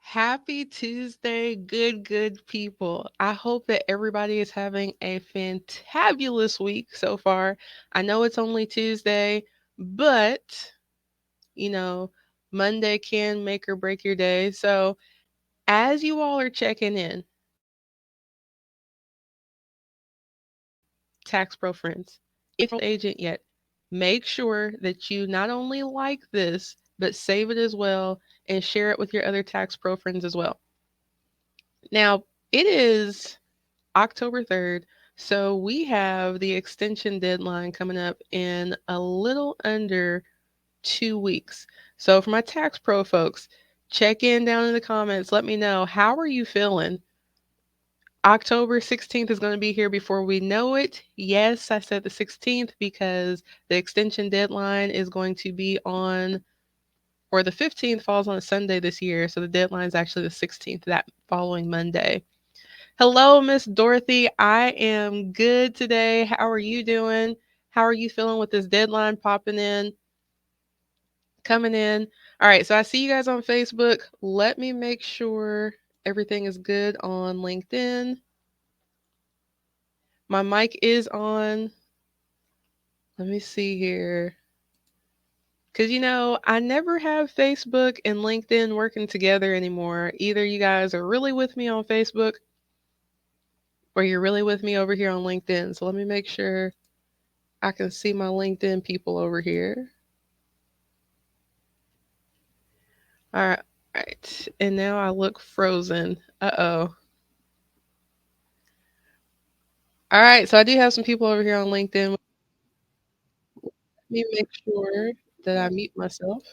Happy Tuesday, good people. I hope that everybody is having a fantabulous week so far. I know it's only Tuesday, but you know, Monday can make or break your day. So, as you all are checking in, tax pro friends, if you're an agent yet, make sure that you not only like this, but save it as well and share it with your other tax pro friends as well. Now, it is October 3rd. So we have the extension deadline coming up in a little under 2 weeks. So for my tax pro folks, check in down in the comments. Let me know, how are you feeling? October 16th is going to be here before we know it. Yes, I said the 16th because the extension deadline is going to be on, or the 15th falls on a Sunday this year. So the deadline is actually the 16th, that following Monday. Hello, Miss Dorothy. I am good today. How are you doing? How are you feeling with this deadline popping in, coming in? All right, so I see you guys on Facebook. Let me make sure everything is good on LinkedIn. My mic is on. Let me see here. Because, I never have Facebook and LinkedIn working together anymore. Either you guys are really with me on Facebook or you're really with me over here on LinkedIn. So let me make sure I can see my LinkedIn people over here. All right. All right. And now I look frozen. Uh-oh. All right. So I do have some people over here on LinkedIn. Let me make sure that I mute myself.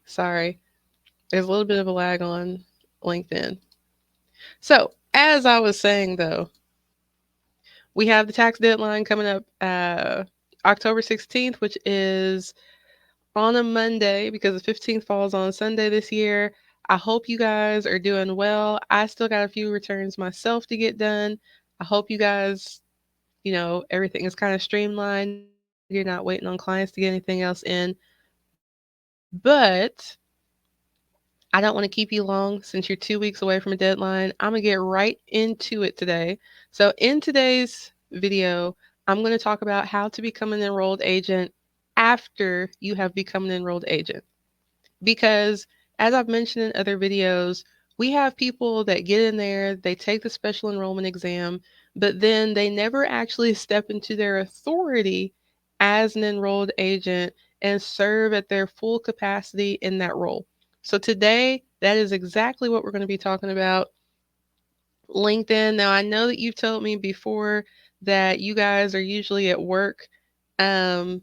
Sorry. There's a little bit of a lag on LinkedIn. So, as I was saying though, we have the tax deadline coming up October 16th, which is on a Monday because the 15th falls on Sunday this year. I hope you guys are doing well. I still got a few returns myself to get done. I hope you guys, everything is kind of streamlined. You're not waiting on clients to get anything else in. But I don't want to keep you long since you're 2 weeks away from a deadline. I'm going to get right into it today. So, in today's video, I'm going to talk about how to become an enrolled agent after you have become an enrolled agent. Because as I've mentioned in other videos, we have people that get in there, they take the special enrollment exam, but then they never actually step into their authority as an enrolled agent and serve at their full capacity in that role. So today, that is exactly what we're going to be talking about. LinkedIn. Now, I know that you've told me before that you guys are usually at work. Um,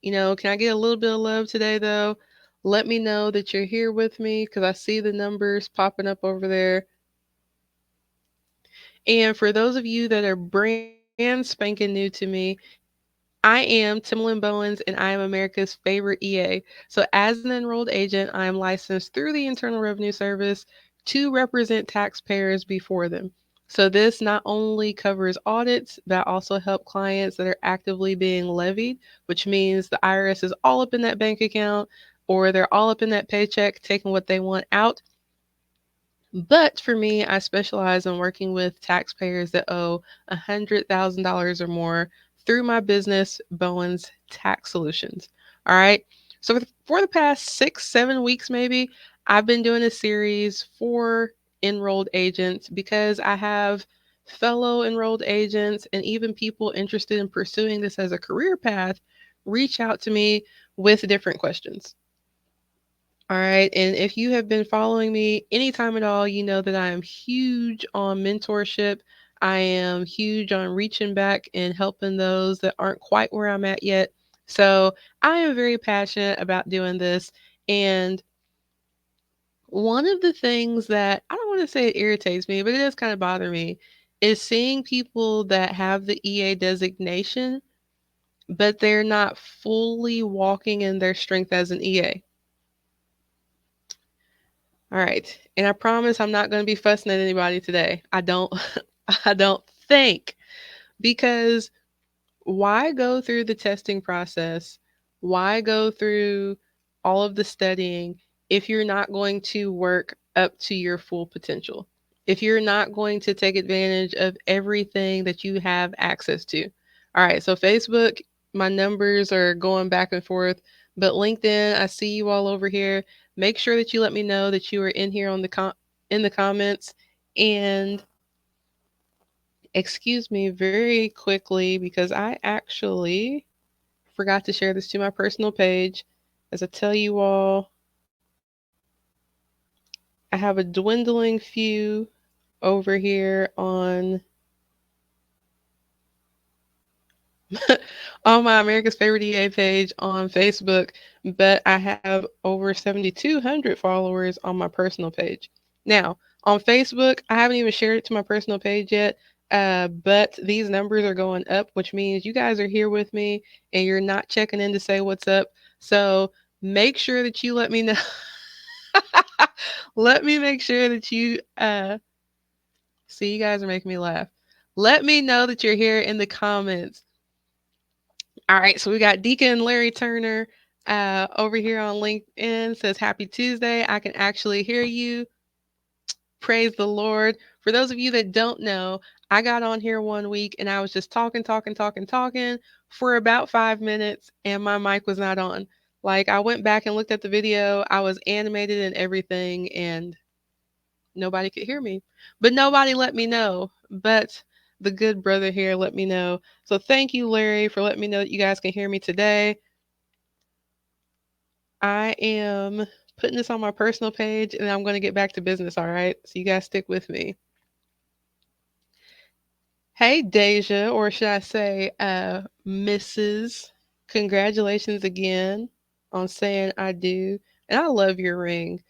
can I get a little bit of love today, though? Let me know that you're here with me because I see the numbers popping up over there. And for those of you that are brand spanking new to me, I am Timalyn Bowens and I am America's favorite EA. So, as an enrolled agent, I am licensed through the Internal Revenue Service to represent taxpayers before them. So, this not only covers audits, but also help clients that are actively being levied, which means the IRS is all up in that bank account or they're all up in that paycheck, taking what they want out. But for me, I specialize in working with taxpayers that owe $100,000 or more through my business, Bowens Tax Solutions. All right. So for the past 6, 7 weeks, maybe, I've been doing a series for enrolled agents because I have fellow enrolled agents and even people interested in pursuing this as a career path reach out to me with different questions. All right. And if you have been following me anytime at all, you know that I am huge on mentorship. I am huge on reaching back and helping those that aren't quite where I'm at yet. So I am very passionate about doing this. And one of the things that I don't want to say it irritates me, but it does kind of bother me is seeing people that have the EA designation, but they're not fully walking in their strength as an EA. All right. And I promise I'm not going to be fussing at anybody today. I don't I don't think because Why go through the testing process? Why go through all of the studying if you're not going to work up to your full potential? If you're not going to take advantage of everything that you have access to? All right, so Facebook, my numbers are going back and forth, but LinkedIn, I see you all over here. Make sure that you let me know that you are in here on the in the comments. And excuse me very quickly because I actually forgot to share this to my personal page. As I tell you all, I have a dwindling few over here on on my America's Favorite EA page on Facebook, but I have over 7,200 followers on my personal page. Now, on Facebook, I haven't even shared it to my personal page yet, but these numbers are going up, which means you guys are here with me and you're not checking in to say what's up. So make sure that you let me know. Let me make sure that you see, you guys are making me laugh. Let me know that you're here in the comments. All right, so we got Deacon Larry Turner over here on LinkedIn says, Happy Tuesday. I can actually hear you. Praise the Lord. For those of you that don't know, I got on here one week and I was just talking for about 5 minutes and my mic was not on. Like, I went back and looked at the video, I was animated and everything, and nobody could hear me. But nobody let me know. But the good brother here let me know. So thank you, Larry, for letting me know that you guys can hear me today. I am putting this on my personal page and I'm going to get back to business, all right? So you guys stick with me. Hey, Deja, or should I say, Mrs. Congratulations again on saying I do. And I love your ring.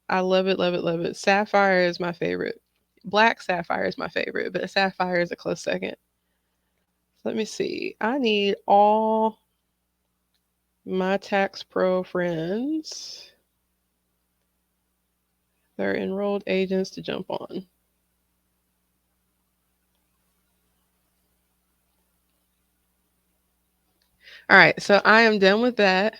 I love it, love it, love it. Sapphire is my favorite. Black sapphire is my favorite, but sapphire is a close second. Let me see. I need all my tax pro friends that are enrolled agents to jump on. All right, so I am done with that.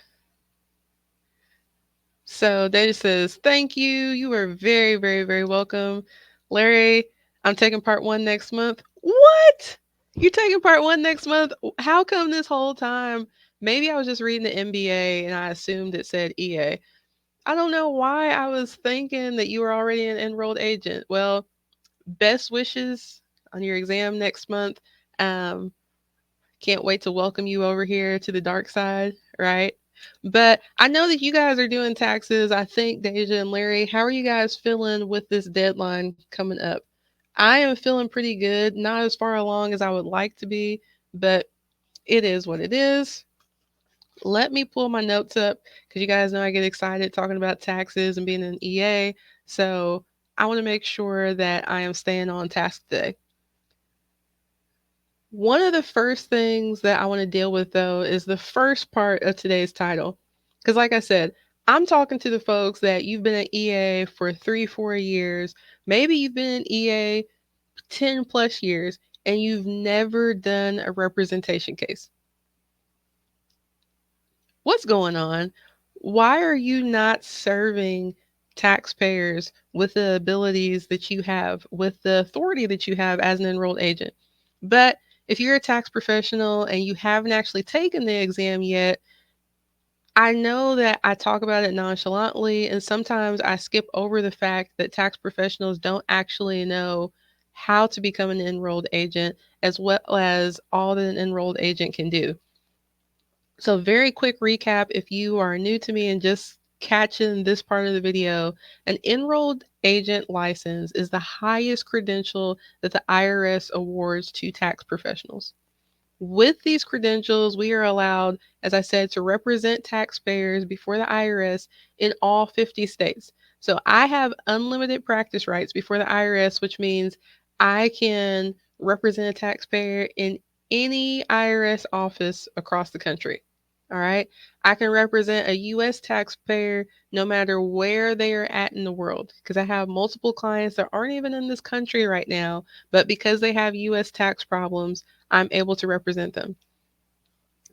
So Data says, thank you. You are very, very, very welcome. Larry, I'm taking part one next month. What? You're taking part one next month? How come this whole time? Maybe I was just reading the MBA and I assumed it said EA. I don't know why I was thinking that you were already an enrolled agent. Well, best wishes on your exam next month. Um, can't wait to welcome you over here to the dark side, right? But I know that you guys are doing taxes. I think Deja and Larry, how are you guys feeling with this deadline coming up? I am feeling pretty good, not as far along as I would like to be, but it is what it is. Let me pull my notes up because you guys know I get excited talking about taxes and being an EA. So I want to make sure that I am staying on task today. One of the first things that I want to deal with, though, is the first part of today's title. Because, like I said, I'm talking to the folks that you've been an EA for 3, 4 years. Maybe you've been an EA 10 plus years and you've never done a representation case. What's going on? Why are you not serving taxpayers with the abilities that you have, with the authority that you have as an enrolled agent? But if you're a tax professional and you haven't actually taken the exam yet, I know that I talk about it nonchalantly, and sometimes I skip over the fact that tax professionals don't actually know how to become an enrolled agent as well as all that an enrolled agent can do. So, very quick recap if you are new to me and just catching this part of the video, an enrolled agent license is the highest credential that the IRS awards to tax professionals. With these credentials, we are allowed, as I said, to represent taxpayers before the IRS in all 50 states. So I have unlimited practice rights before the IRS, which means I can represent a taxpayer in any IRS office across the country. All right. I can represent a US taxpayer no matter where they are at in the world because I have multiple clients that aren't even in this country right now, but because they have US tax problems, I'm able to represent them.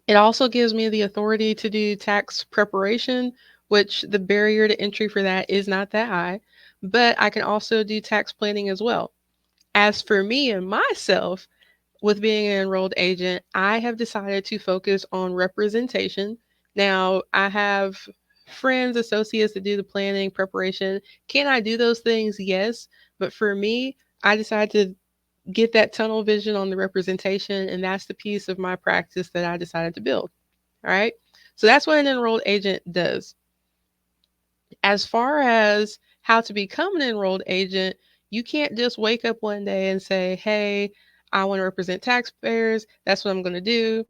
It also gives me the authority to do tax preparation, which the barrier to entry for that is not that high, but I can also do tax planning as well. As for me and myself, with being an enrolled agent, I have decided to focus on representation. Now, I have friends, associates that do the planning, preparation. Can I do those things? Yes. But for me, I decided to get that tunnel vision on the representation, and that's the piece of my practice that I decided to build. All right. So that's what an enrolled agent does. As far as how to become an enrolled agent, you can't just wake up one day and say, hey, I want to represent taxpayers. That's what I'm going to do.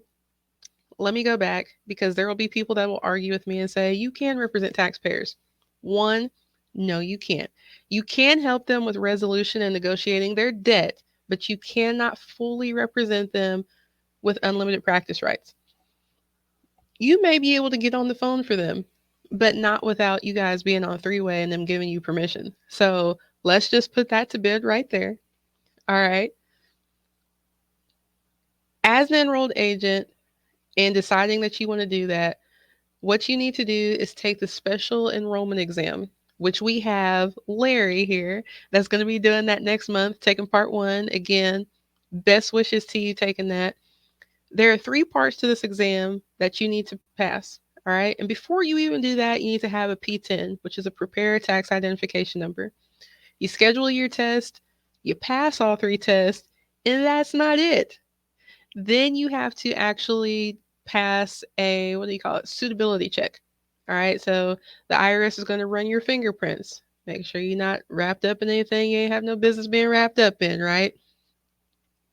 Let me go back because there will be people that will argue with me and say, you can represent taxpayers. One, no, you can't. You can help them with resolution and negotiating their debt, but you cannot fully represent them with unlimited practice rights. You may be able to get on the phone for them, but not without you guys being on a three-way and them giving you permission. So let's just put that to bed right there. All right. As an enrolled agent and deciding that you want to do that, what you need to do is take the special enrollment exam, which we have Larry here that's going to be doing that next month, taking part one. Again, best wishes to you taking that. There are three parts to this exam that you need to pass. All right. And before you even do that, you need to have a P10, which is a prepared tax identification number. You schedule your test, you pass all three tests, and that's not it. Then you have to actually pass a, what do you call it, suitability check. All right. So the IRS is going to run your fingerprints. Make sure you're not wrapped up in anything you ain't have no business being wrapped up in, right?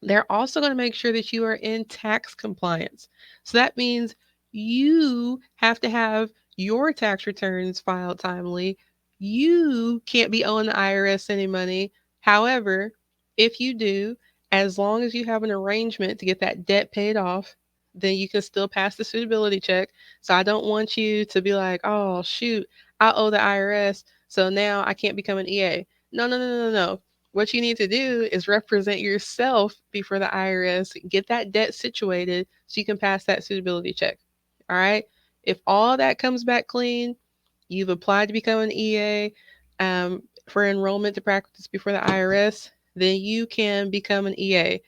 They're also going to make sure that you are in tax compliance. So that means you have to have your tax returns filed timely. You can't be owing the IRS any money. However, if you do, as long as you have an arrangement to get that debt paid off, then you can still pass the suitability check. So I don't want you to be like, oh, shoot, I owe the IRS. So now I can't become an EA. No, no, no, no, no. What you need to do is represent yourself before the IRS, get that debt situated so you can pass that suitability check. All right. If all that comes back clean, you've applied to become an EA for enrollment to practice before the IRS, then you can become an EA.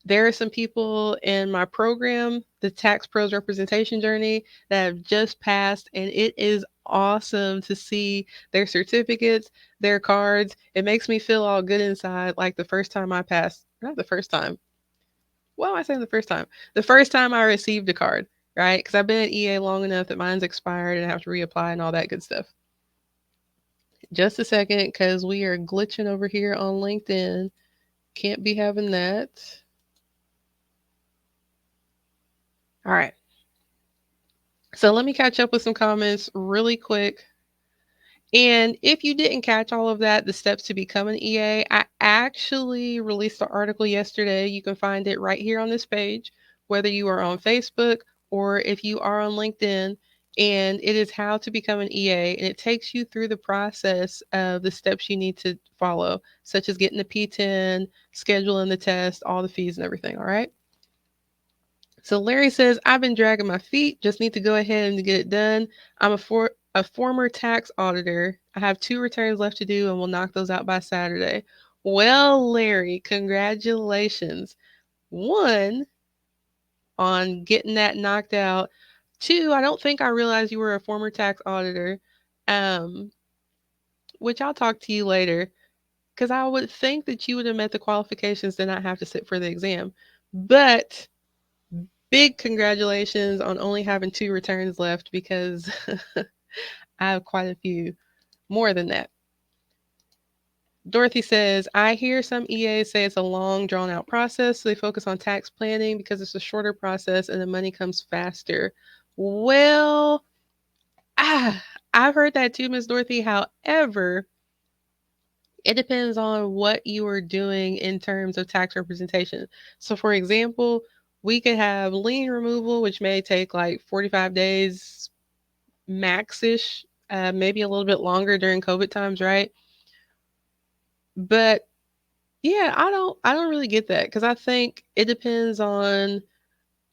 There are some people in my program, the Tax Pros Representation Journey, that have just passed, and it is awesome to see their certificates, their cards. It makes me feel all good inside, like the first time I passed. Not the first time. Why am I saying the first time? The first time I received a card, right? Because I've been at EA long enough that mine's expired and I have to reapply and all that good stuff. Just a second, because we are glitching over here on LinkedIn. Can't be having that. All right. So let me catch up with some comments really quick. And if you didn't catch all of that, the steps to become an EA, I actually released the article yesterday. You can find it right here on this page, whether you are on Facebook or if you are on LinkedIn. And it is how to become an EA. And it takes you through the process of the steps you need to follow, such as getting the P10, scheduling the test, all the fees and everything. All right. So Larry says, I've been dragging my feet, just need to go ahead and get it done. I'm a former tax auditor. I have two returns left to do and we'll knock those out by Saturday. Well, Larry, congratulations. One, on getting that knocked out. Two, I don't think I realized you were a former tax auditor, um, which I'll talk to you later because I would think that you would have met the qualifications to not have to sit for the exam. But big congratulations on only having two returns left because I have quite a few more than that. Dorothy says, I hear some EAs say it's a long, drawn out process, so they focus on tax planning because it's a shorter process and the money comes faster. Well, ah, I've heard that too, Miss Dorothy. However, it depends on what you are doing in terms of tax representation. So, for example, we could have lien removal, which may take like 45 days max-ish, maybe a little bit longer during COVID times, right? But yeah, I don't really get that because I think it depends on,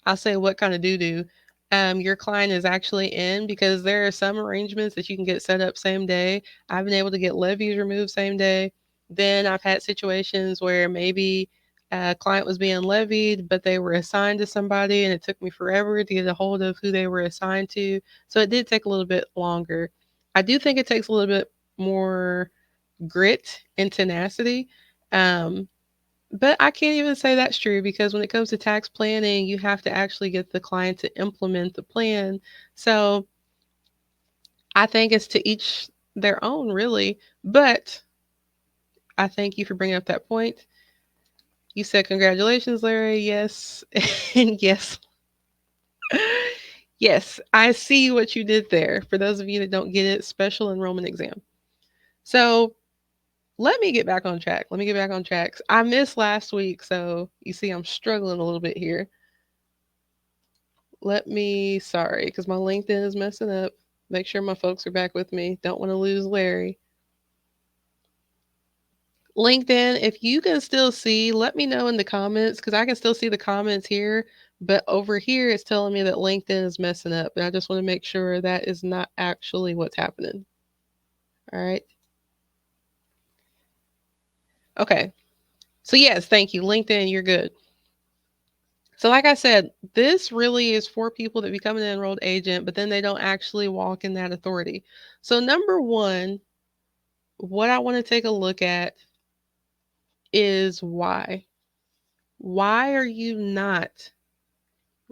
I'll say what kind of doo doo. your client is actually in, because there are some arrangements that you can get set up same day. I've been able to get levies removed same day. Then I've had situations where maybe a client was being levied, but they were assigned to somebody and it took me forever to get a hold of who they were assigned to. So it did take a little bit longer. I do think it takes a little bit more grit and tenacity. Um, but I can't even say that's true, because when it comes to tax planning, you have to actually get the client to implement the plan. So I think it's to each their own, really. But I thank you for bringing up that point. You said, congratulations, Larry. Yes. And yes. Yes, I see what you did there. For those of you that don't get it, special enrollment exam. So let me get back on track. Let me get back on track. I missed last week. So you see, I'm struggling a little bit here. Let me, sorry, because my LinkedIn is messing up. Make sure my folks are back with me. Don't want to lose Larry. LinkedIn, if you can still see, let me know in the comments, because I can still see the comments here. But over here, it's telling me that LinkedIn is messing up. And I just want to make sure that is not actually what's happening. All right. Okay. So, yes, thank you. LinkedIn, you're good. So, like I said, this really is for people that become an enrolled agent, but then they don't actually walk in that authority. So, number one, what I want to take a look at is why. Why are you not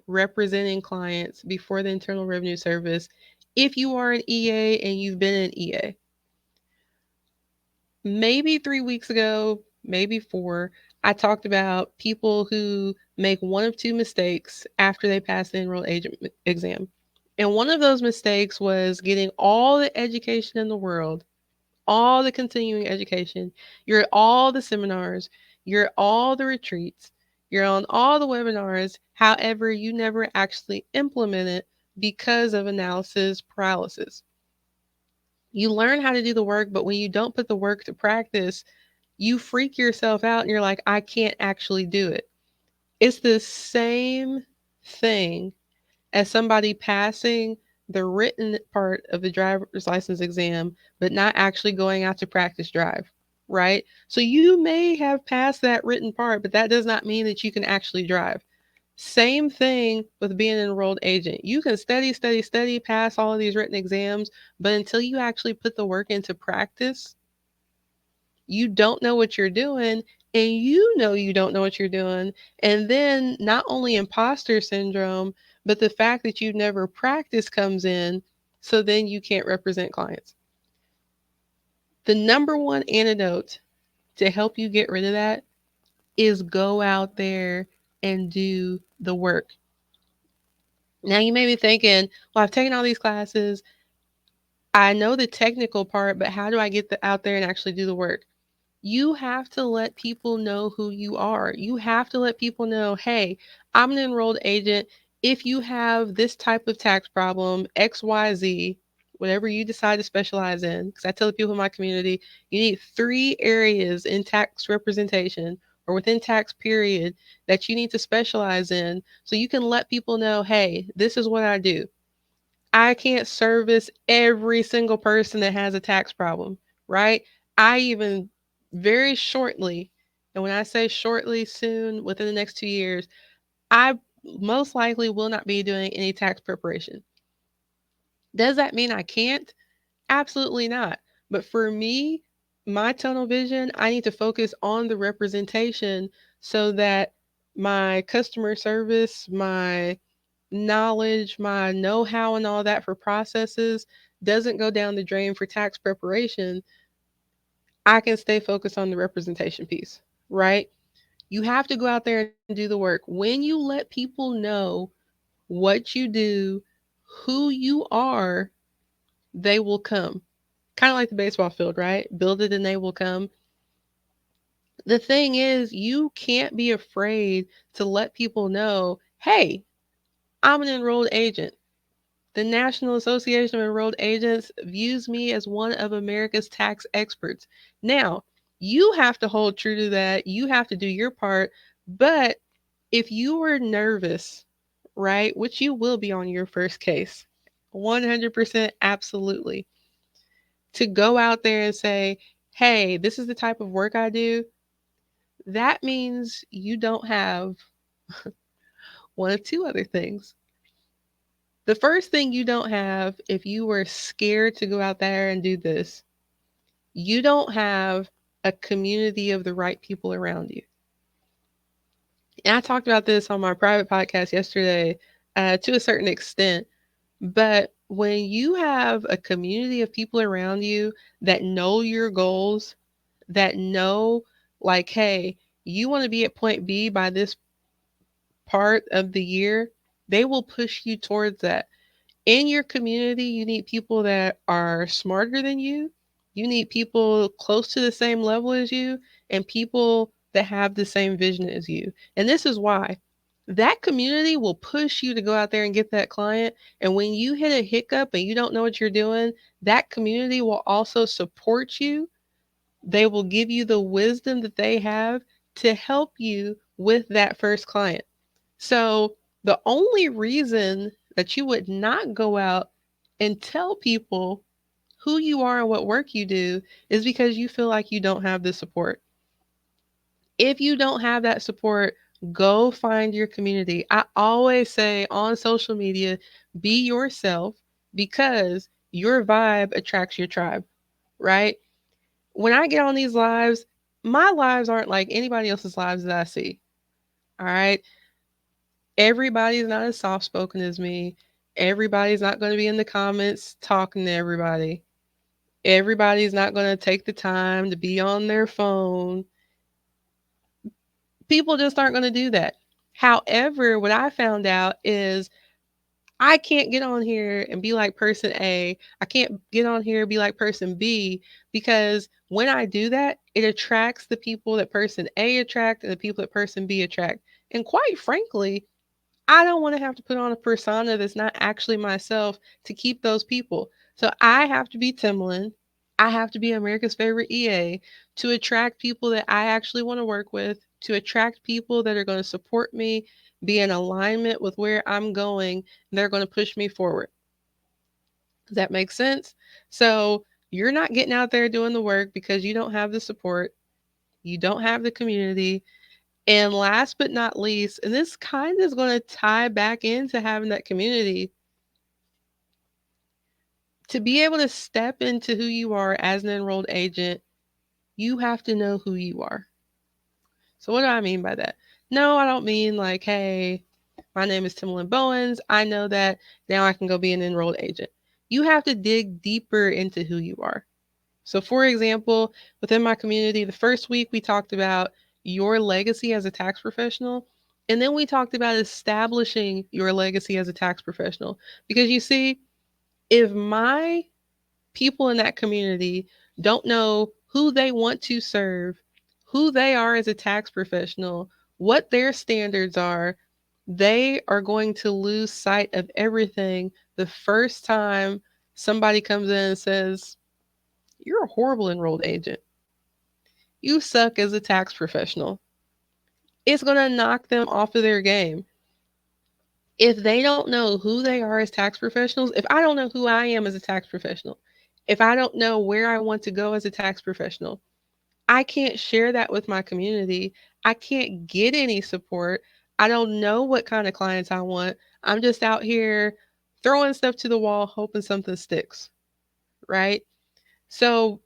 representing clients before the Internal Revenue Service if you are an EA and you've been an EA? Maybe 3 weeks ago, maybe four, I talked about people who make one of two mistakes after they pass the enrolled agent exam. And one of those mistakes was getting all the education in the world, all the continuing education. You're at all the seminars, you're at all the retreats, you're on all the webinars. However, you never actually implement it because of analysis paralysis. You learn how to do the work, but when you don't put the work to practice, you freak yourself out and you're like, I can't actually do it. It's the same thing as somebody passing the written part of the driver's license exam, but not actually going out to practice drive, right? So you may have passed that written part, but that does not mean that you can actually drive. Same thing with being an enrolled agent. You can study, study, study, pass all of these written exams, but until you actually put the work into practice, you don't know what you're doing, and you know you don't know what you're doing. And then not only imposter syndrome, but the fact that you've never practiced comes in. So then you can't represent clients. The number one antidote to help you get rid of that is go out there and do the work. Now you may be thinking, well, I've taken all these classes. I know the technical part, but how do I get out there and actually do the work? You have to let people know who you are. You have to let people know, hey, I'm an enrolled agent. If you have this type of tax problem, XYZ, whatever you decide to specialize in, because I tell the people in my community, you need 3 areas in tax representation or within tax period that you need to specialize in, so you can let people know, hey, this is what I do. I can't service every single person that has a tax problem, right? I even very shortly, and when I say shortly, soon, within the next 2 years, I most likely will not be doing any tax preparation. Does that mean I can't? Absolutely not. But for me, my tunnel vision, I need to focus on the representation so that my customer service, my knowledge, my know how, and all that for processes doesn't go down the drain for tax preparation. I can stay focused on the representation piece, right? You have to go out there and do the work. When you let people know what you do, who you are, they will come. Kind of like the baseball field, right? Build it and they will come. The thing is, you can't be afraid to let people know, hey, I'm an enrolled agent. The National Association of Enrolled Agents views me as one of America's tax experts. Now, you have to hold true to that. You have to do your part. But if you are nervous, right? Which you will be on your first case. 100% absolutely. To go out there and say, hey, this is the type of work I do, that means you don't have one of two other things. The first thing you don't have, if you were scared to go out there and do this, you don't have a community of the right people around you. And I talked about this on my private podcast yesterday to a certain extent. But when you have a community of people around you that know your goals, that know, like, hey, you want to be at point B by this part of the year, they will push you towards that. In your community, you need people that are smarter than you. You need people close to the same level as you and people that have the same vision as you. And this is why that community will push you to go out there and get that client. And when you hit a hiccup and you don't know what you're doing, that community will also support you. They will give you the wisdom that they have to help you with that first client. So the only reason that you would not go out and tell people who you are and what work you do is because you feel like you don't have the support. If you don't have that support, go find your community. I always say on social media, be yourself because your vibe attracts your tribe, right? When I get on these lives, my lives aren't like anybody else's lives that I see. All right. Everybody's not as soft spoken as me. Everybody's not going to be in the comments talking to everybody. Everybody's not going to take the time to be on their phone. People just aren't going to do that. However, what I found out is I can't get on here and be like person A. I can't get on here and be like person B because when I do that, it attracts the people that person A attract and the people that person B attract. And quite frankly, I don't want to have to put on a persona that's not actually myself to keep those people. So I have to be Timalyn. I have to be America's favorite EA to attract people that I actually want to work with, to attract people that are going to support me, be in alignment with where I'm going, and they're going to push me forward. Does that make sense? So you're not getting out there doing the work because you don't have the support, you don't have the community, and last but not least, and this kind of is going to tie back into having that community, to be able to step into who you are as an enrolled agent, you have to know who you are. So, what do I mean by that? No, I don't mean like, hey, my name is Timalyn Bowens. I know that now I can go be an enrolled agent. You have to dig deeper into who you are. So, for example, within my community, the first week we talked about your legacy as a tax professional. And then we talked about establishing your legacy as a tax professional. Because you see, if my people in that community don't know who they want to serve, who they are as a tax professional, what their standards are, they are going to lose sight of everything the first time somebody comes in and says, you're a horrible enrolled agent. You suck as a tax professional. It's going to knock them off of their game. If they don't know who they are as tax professionals, if I don't know who I am as a tax professional, if I don't know where I want to go as a tax professional, I can't share that with my community. I can't get any support. I don't know what kind of clients I want. I'm just out here throwing stuff to the wall, hoping something sticks, right? So,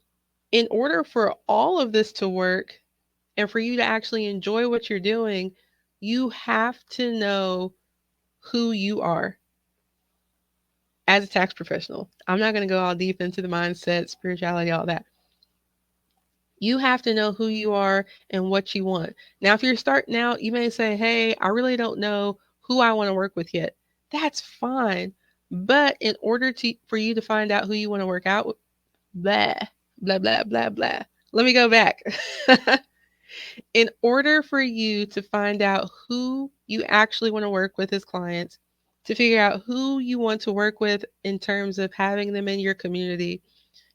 in order for all of this to work, and for you to actually enjoy what you're doing, you have to know who you are as a tax professional. I'm not going to go all deep into the mindset, spirituality, all that. You have to know who you are and what you want. Now, if you're starting out, you may say, hey, I really don't know who I want to work with yet. That's fine. But in order for you to find out who you want to work out with, blah, blah, blah, blah, blah. Let me go back. In order for you to find out who you actually want to work with as clients, to figure out who you want to work with in terms of having them in your community,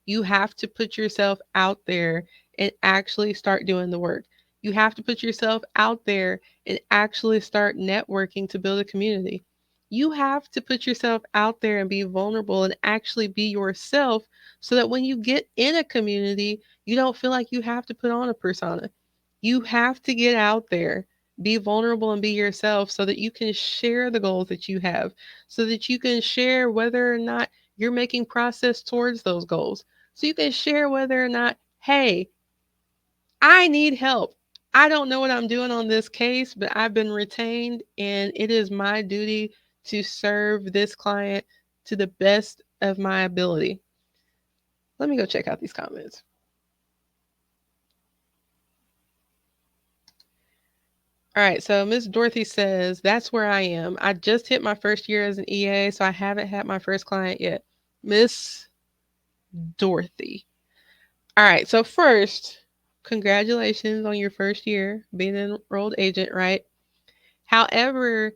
you have to put yourself out there and actually start doing the work. You have to put yourself out there and actually start networking to build a community. You have to put yourself out there and be vulnerable and actually be yourself so that when you get in a community, you don't feel like you have to put on a persona. You have to get out there, be vulnerable and be yourself so that you can share the goals that you have, so that you can share whether or not you're making progress towards those goals. So you can share whether or not, hey, I need help. I don't know what I'm doing on this case, but I've been retained and it is my duty to serve this client to the best of my ability. Let me go check out these comments. All right, so Miss Dorothy says, that's where I am. I just hit my first year as an EA, so I haven't had my first client yet. Miss Dorothy. All right, so first, congratulations on your first year being an enrolled agent, right? However,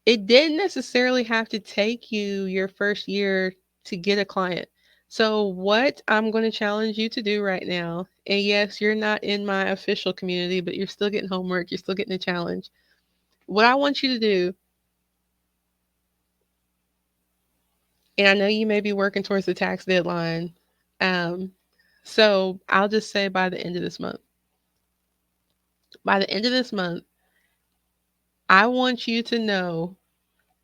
it didn't necessarily have to take you your first year to get a client. So, what I'm going to challenge you to do right now, and yes, you're not in my official community, but you're still getting homework, you're still getting a challenge. What I want you to do, and I know you may be working towards the tax deadline, um, so I'll just say by the end of this month. By the end of this month, I want you to know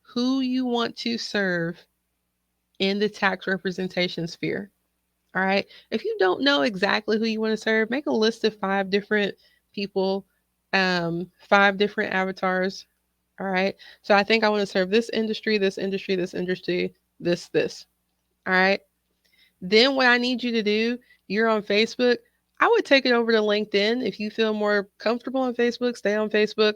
who you want to serve in the tax representation sphere. All right. If you don't know exactly who you want to serve, make a list of five different people, five different avatars. All right. So I think I want to serve this industry, this industry, this industry, this. All right. Then what I need you to do, you're on Facebook. I would take it over to LinkedIn. If you feel more comfortable on Facebook, stay on Facebook.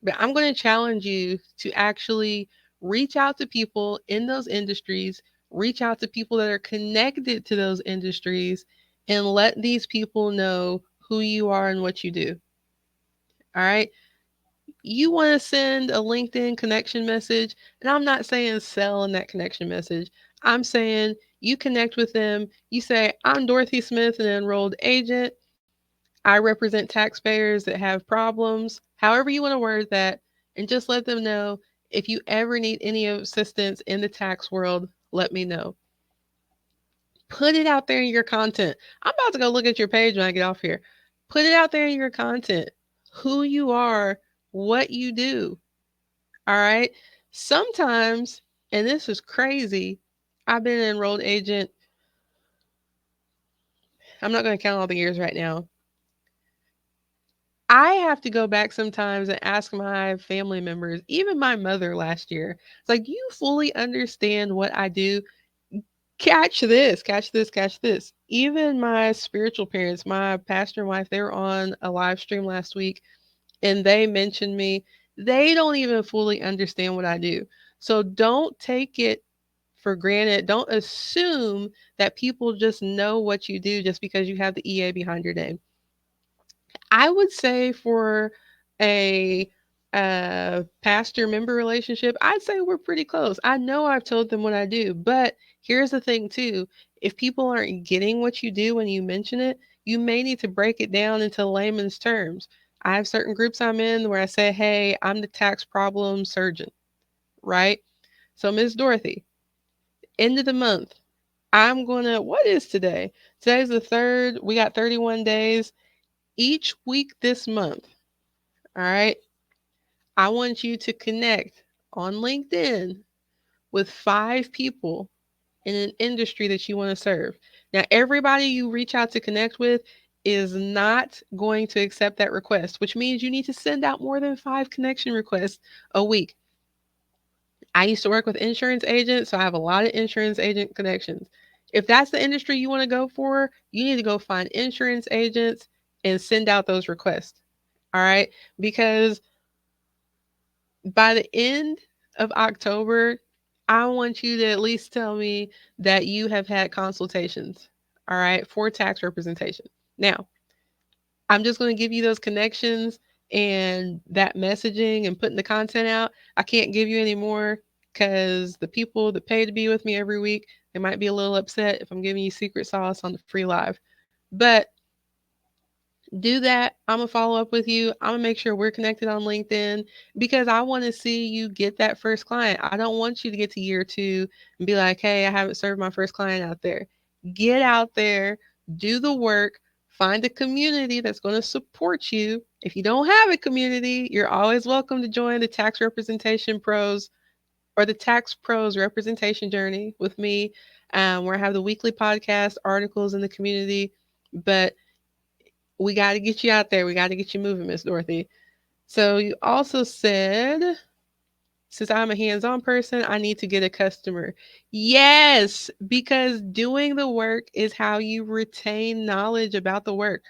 But I'm going to challenge you to actually reach out to people in those industries, reach out to people that are connected to those industries, and let these people know who you are and what you do. All right. You want to send a LinkedIn connection message, and I'm not saying sell in that connection message. I'm saying you connect with them. You say, I'm Dorothy Smith, an enrolled agent. I represent taxpayers that have problems, however you want to word that, and just let them know if you ever need any assistance in the tax world, let me know. Put it out there in your content. I'm about to go look at your page when I get off here. Put it out there in your content. Who you are, what you do. All right. Sometimes, and this is crazy, I've been an enrolled agent. I'm not going to count all the years right now. I have to go back sometimes and ask my family members, even my mother last year. It's like, you fully understand what I do. Catch this, catch this, catch this. Even my spiritual parents, my pastor and wife, they were on a live stream last week and they mentioned me. They don't even fully understand what I do. So don't take it for granted. Don't assume that people just know what you do just because you have the EA behind your name. I would say for a pastor member relationship, I'd say we're pretty close. I know I've told them what I do, but here's the thing too. If people aren't getting what you do when you mention it, you may need to break it down into layman's terms. I have certain groups I'm in where I say, hey, I'm the tax problem surgeon, right? So, Miss Dorothy, end of the month, what is today? Today's the third. We got 31 days. Each week this month, all right, I want you to connect on LinkedIn with five people in an industry that you want to serve. Now, everybody you reach out to connect with is not going to accept that request, which means you need to send out more than five connection requests a week. I used to work with insurance agents, so I have a lot of insurance agent connections. If that's the industry you want to go for, you need to go find insurance agents and send out those requests. All right? Because by the end of October, I want you to at least tell me that you have had consultations, all right, for tax representation. Now, I'm just going to give you those connections and that messaging and putting the content out. I can't give you any more because the people that pay to be with me every week, they might be a little upset if I'm giving you secret sauce on the free live. But Do that. I'm gonna follow up with you. I'm gonna make sure we're connected on LinkedIn because I want to see you get that first client. I don't want you to get to year 2 and be like, "Hey, I haven't served my first client out there." Get out there, do the work, find a community that's going to support you. If you don't have a community, you're always welcome to join the Tax Representation Pros or the Tax Pros Representation Journey with me, where I have the weekly podcast, articles in the community. But we got to get you out there. We got to get you moving, Miss Dorothy. So you also said, since I'm a hands-on person, I need to get a customer. Yes, because doing the work is how you retain knowledge about the work.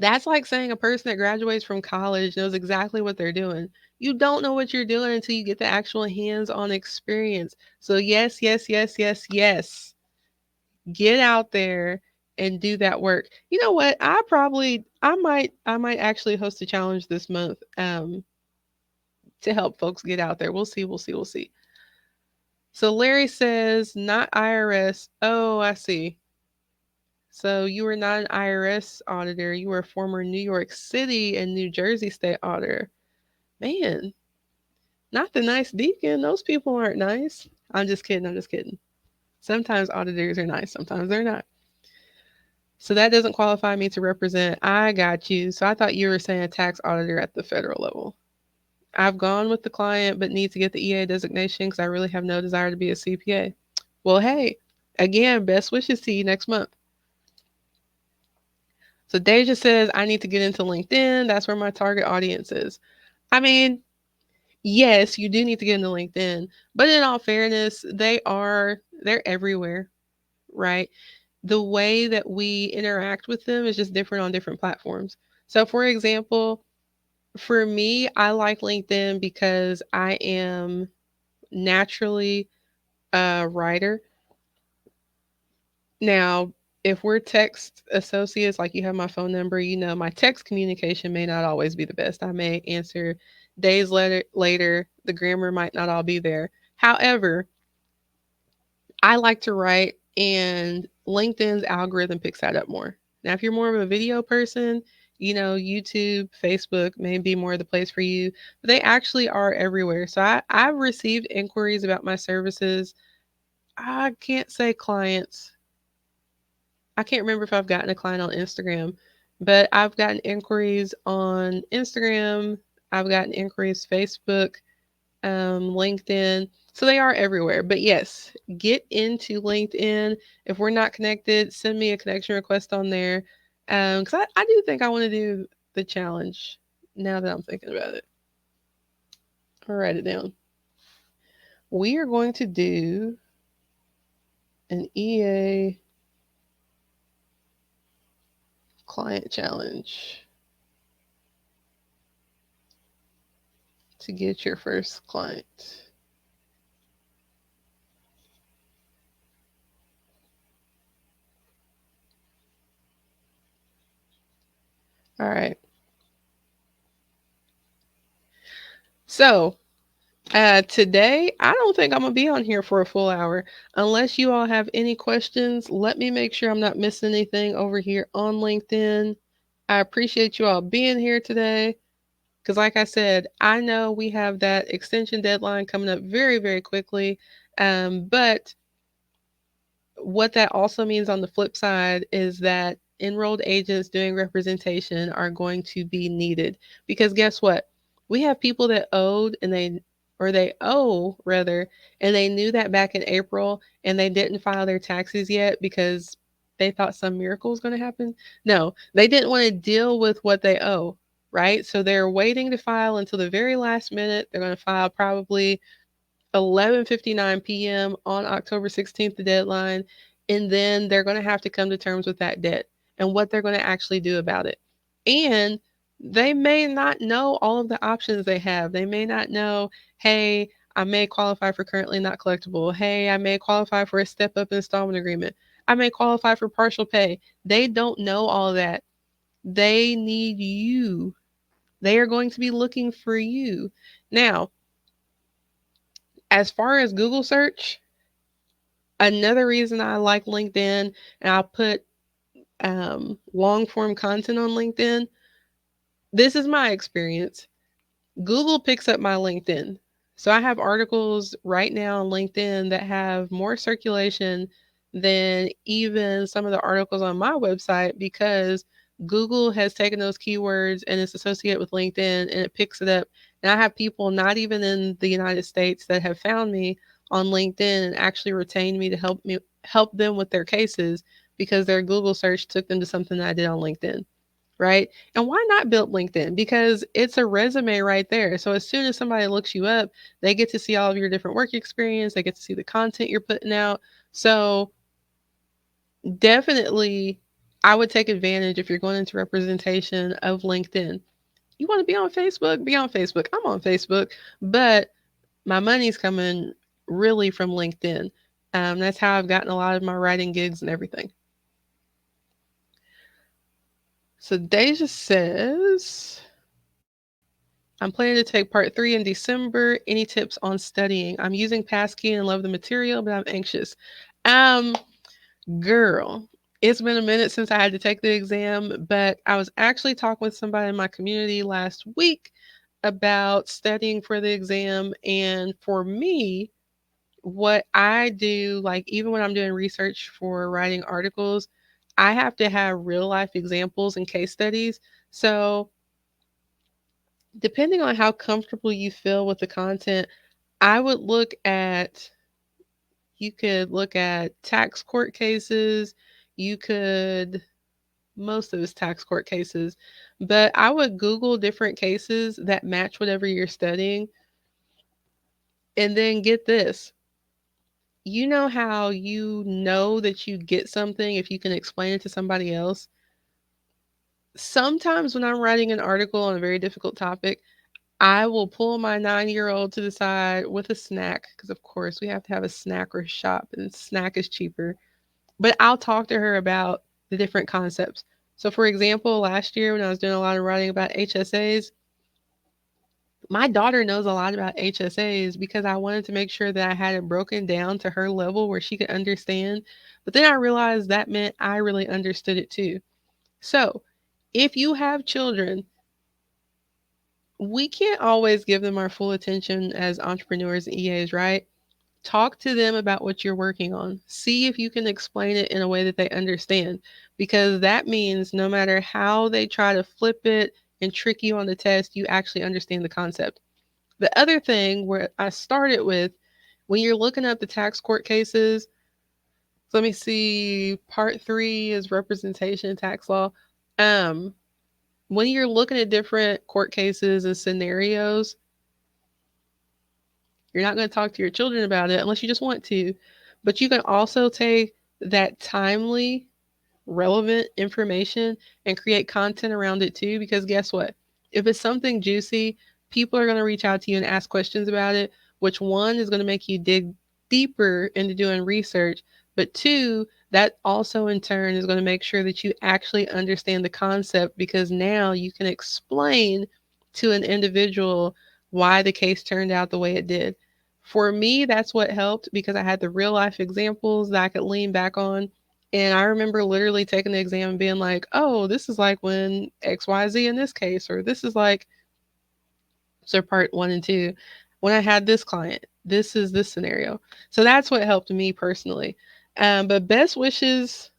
That's like saying a person that graduates from college knows exactly what they're doing. You don't know what you're doing until you get the actual hands-on experience. So yes, yes, yes, yes, yes. Get out there and do that work. You know what? I might actually host a challenge this month to help folks get out there. We'll see, we'll see, we'll see. So Larry says not IRS. Oh, I see. So you were not an IRS auditor. You were a former New York City and New Jersey state auditor. Man, not the nice deacon. Those people aren't nice. I'm just kidding. I'm just kidding. Sometimes auditors are nice, sometimes they're not. So that doesn't qualify me to represent. I got you. So I thought you were saying tax auditor at the federal level. I've gone with the client, but need to get the EA designation because I really have no desire to be a CPA. Well, hey, again, best wishes to you next month. So Deja says, I need to get into LinkedIn. That's where my target audience is. I mean, yes, you do need to get into LinkedIn, but in all fairness, they're everywhere, right? The way that we interact with them is just different on different platforms. So, for example, for me, I like LinkedIn because I am naturally a writer. Now, if we're text associates, like you have my phone number, you know, my text communication may not always be the best. I may answer days later, the grammar might not all be there. However, I like to write, and LinkedIn's algorithm picks that up more. Now, if you're more of a video person, you know, YouTube, Facebook may be more the place for you, but they actually are everywhere. So I've received inquiries about my services. I can't say clients. I can't remember if I've gotten a client on Instagram, but I've gotten inquiries on Instagram. I've gotten inquiries Facebook, LinkedIn. So they are everywhere. But yes, get into LinkedIn. If we're not connected, send me a connection request on there. Because I do think I want to do the challenge now that I'm thinking about it. I'll write it down. We are going to do an EA client challenge to get your first client. All right. So today, I don't think I'm gonna be on here for a full hour. Unless you all have any questions, let me make sure I'm not missing anything over here on LinkedIn. I appreciate you all being here today. Because, like I said, I know we have that extension deadline coming up very, very quickly. But what that also means on the flip side is that enrolled agents doing representation are going to be needed because guess what? We have people that owed and they owe rather, and they knew that back in April and they didn't file their taxes yet because they thought some miracle was going to happen. No, they didn't want to deal with what they owe, right? So they're waiting to file until the very last minute. They're going to file probably 11:59 p.m. on October 16th, the deadline, and then they're going to have to come to terms with that debt and what they're going to actually do about it. And they may not know all of the options they have. They may not know, hey, I may qualify for currently not collectible. Hey, I may qualify for a step up installment agreement. I may qualify for partial pay. They don't know all of that. They need you. They are going to be looking for you. Now, as far as Google search, another reason I like LinkedIn, and I'll put long form content on LinkedIn, this is my experience. Google picks up my LinkedIn. So I have articles right now on LinkedIn that have more circulation than even some of the articles on my website because Google has taken those keywords and it's associated with LinkedIn and it picks it up. And I have people not even in the United States that have found me on LinkedIn and actually retained me to help them with their cases because their Google search took them to something that I did on LinkedIn, right? And why not build LinkedIn? Because it's a resume right there. So as soon as somebody looks you up, they get to see all of your different work experience, they get to see the content you're putting out. So definitely I would take advantage if you're going into representation of LinkedIn. You want to be on Facebook? Be on Facebook. I'm on Facebook, but my money's coming really from LinkedIn. That's how I've gotten a lot of my writing gigs and everything. So Deja says, I'm planning to take part 3 in December. Any tips on studying? I'm using Passkey and love the material, but I'm anxious. Um, Girl, it's been a minute since I had to take the exam, but I was actually talking with somebody in my community last week about studying for the exam. And for me, what I do, like even when I'm doing research for writing articles, I have to have real life examples and case studies. So depending on how comfortable you feel with the content, I would look at, you could look at tax court cases, you could, most of it's tax court cases, but I would Google different cases that match whatever you're studying. And then get this, you know how you know that you get something if you can explain it to somebody else? Sometimes when I'm writing an article on a very difficult topic, I will pull my 9-year-old to the side with a snack because, of course, we have to have a snack or shop, and snack is cheaper. But I'll talk to her about the different concepts. So, for example, last year when I was doing a lot of writing about HSAs, my daughter knows a lot about HSAs because I wanted to make sure that I had it broken down to her level where she could understand. But then I realized that meant I really understood it too. So, if you have children, we can't always give them our full attention as entrepreneurs and EAs, right? Talk to them about what you're working on. See if you can explain it in a way that they understand, because that means no matter how they try to flip it and trick you on the test, you actually understand the concept. The other thing where I started with, when you're looking up the tax court cases, so let me see, part 3 is representation tax law. Um, when you're looking at different court cases and scenarios, you're not going to talk to your children about it unless you just want to. But you can also take that timely, relevant information and create content around it too. Because guess what? If it's something juicy, people are going to reach out to you and ask questions about it, which one is going to make you dig deeper into doing research. But two, that also in turn is going to make sure that you actually understand the concept because now you can explain to an individual why the case turned out the way it did. For me, that's what helped because I had the real life examples that I could lean back on. And I remember literally taking the exam and being like, oh, this is like when XYZ in this case, or this is like, so part 1 and 2, when I had this client, this is this scenario. So that's what helped me personally. But best wishes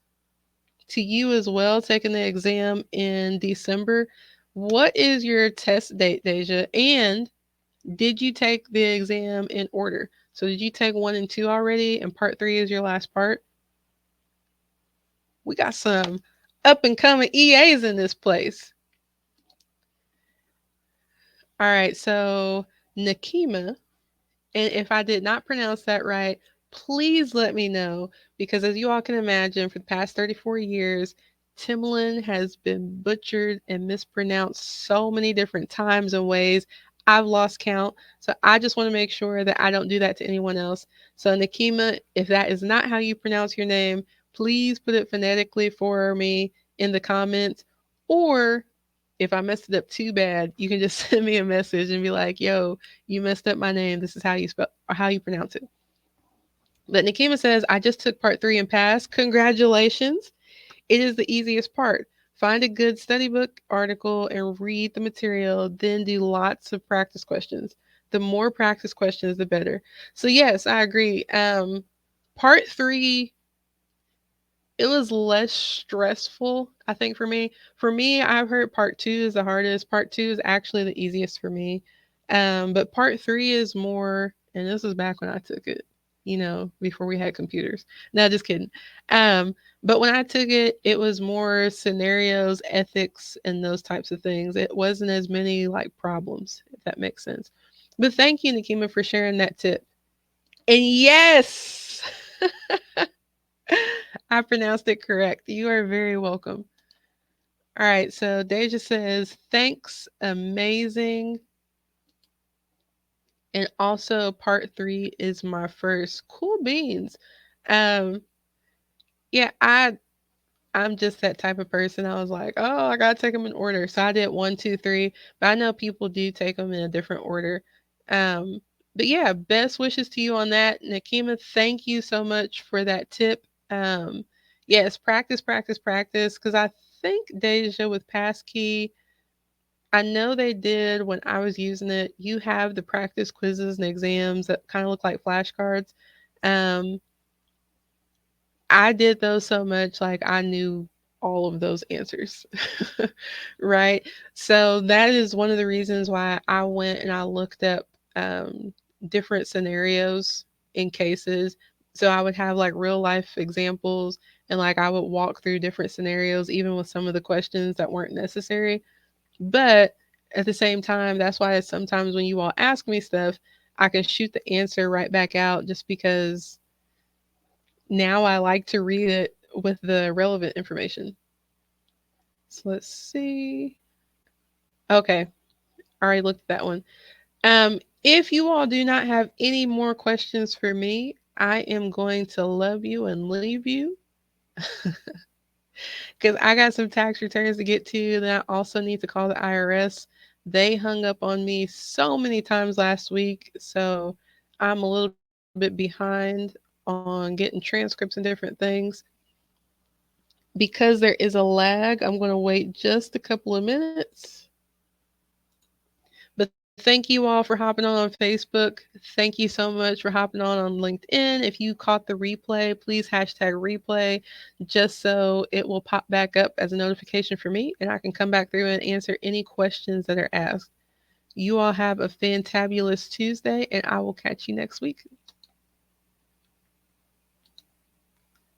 to you as well, taking the exam in December. What is your test date, Deja? And did you take the exam in order? So did you take 1 and 2 already, and part 3 is your last part? We got some up and coming EAs in this place. All right, so Nakima, and if I did not pronounce that right, please let me know because as you all can imagine, for the past 34 years, Timalyn has been butchered and mispronounced so many different times and ways. I've lost count. So I just want to make sure that I don't do that to anyone else. So Nakima, if that is not how you pronounce your name, please put it phonetically for me in the comments. Or if I messed it up too bad, you can just send me a message and be like, yo, you messed up my name. This is how you spell or how you pronounce it. But Nikema says, I just took part 3 and passed. Congratulations. It is the easiest part. Find a good study book article and read the material, then do lots of practice questions. The more practice questions, the better. So, yes, I agree. Part three, it was less stressful, I think, for me. For me, I've heard part two is the hardest. Part two is actually the easiest for me. But part three is more, and this was back when I took it, before we had computers. No, just kidding. Um, but when I took it, it was more scenarios, ethics, and those types of things. It wasn't as many like problems, if that makes sense. But thank you, Nikima, for sharing that tip. And yes, I pronounced it correct. You are very welcome. All right, so Deja says, thanks, amazing. And also, part three is my first. Cool beans. Um, yeah, I'm just that type of person. I was like, oh, I gotta take them in order. So I did one, two, three. But I know people do take them in a different order. Um, but yeah, best wishes to you on that. Nakima, thank you so much for that tip. Yes, practice, practice, practice. Because I think Deja with Passkey, I know they did when I was using it. You have the practice quizzes and exams that kind of look like flashcards. Um, I did those so much, like I knew all of those answers, right? So that is one of the reasons why I went and I looked up um, different scenarios in cases. So I would have like real life examples and like I would walk through different scenarios, even with some of the questions that weren't necessary. But at the same time, that's why sometimes when you all ask me stuff, I can shoot the answer right back out just because now I like to read it with the relevant information. So let's see. Okay, I already looked at that one. If you all do not have any more questions for me, I am going to love you and leave you because I got some tax returns to get to. Then I also need to call the IRS. They hung up on me so many times last week, so I'm a little bit behind on getting transcripts and different things. Because there is a lag, I'm going to wait just a couple of minutes. But thank you all for hopping on Facebook. Thank you so much for hopping on LinkedIn. If you caught the replay, please hashtag replay just so it will pop back up as a notification for me and I can come back through and answer any questions that are asked. You all have a fantabulous Tuesday and I will catch you next week.